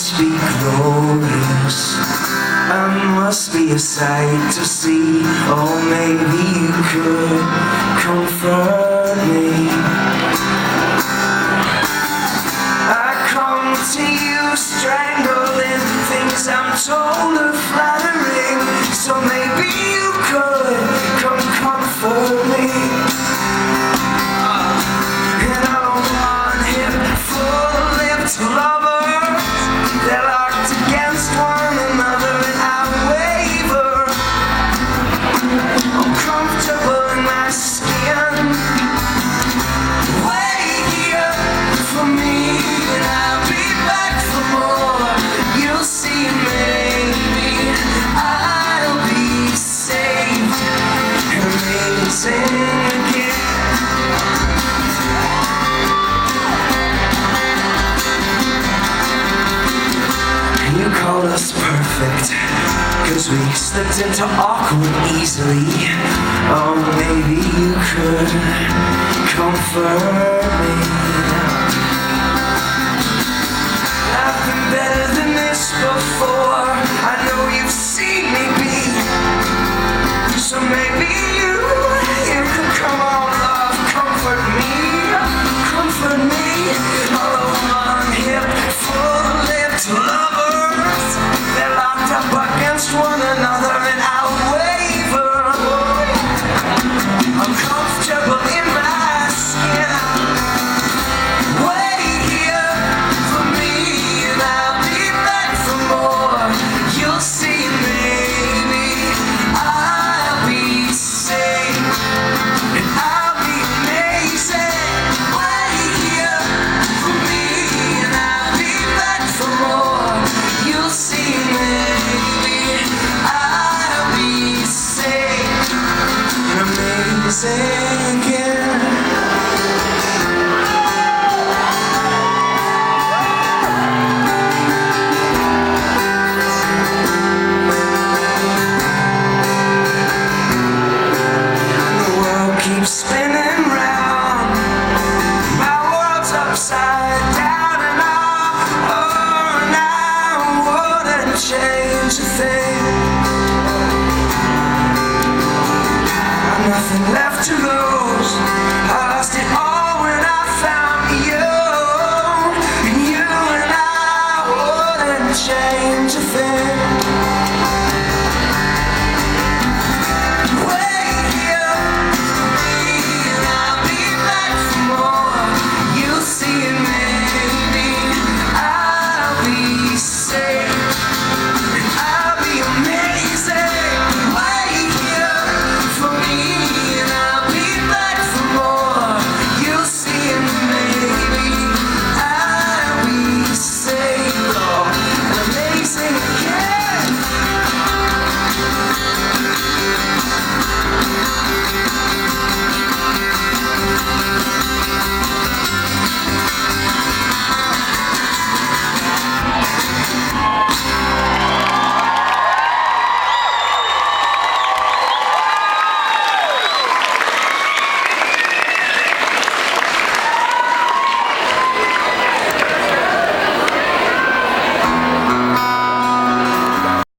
must be glorious, and must be a sight to see. Oh, maybe you could comfort me. I come to you strangling things I'm told are flattering, so maybe you could come comfort me. And I don't want hip, full-lipped lovers. They're locked against one another and I waver. I'm comfortable in my skin. Wait here for me and I'll be back for more. You'll see, maybe I'll be saved and amazing again. You called us perfect, 'cause we slipped into awkward easily. Oh, maybe you could comfort me. I've been better than this before. I know you've seen me be. So maybe you could come on, love, comfort me. Comfort me. All along, hip, full-lipped lovers. They're locked up against one another and I'll waver. I'm comfortable in my skin. Wait here for me and I'll be back for more. You'll see, maybe I'll be safe and I'll be amazing. Wait here for me and I'll be back for more. You'll see, maybe I'll be safe and amazing again. The world keeps spinning round, my world's upside down and I wouldn't change a thing. I've nothing left to lose, I lost it all when I found you. And you and I wouldn't change a thing.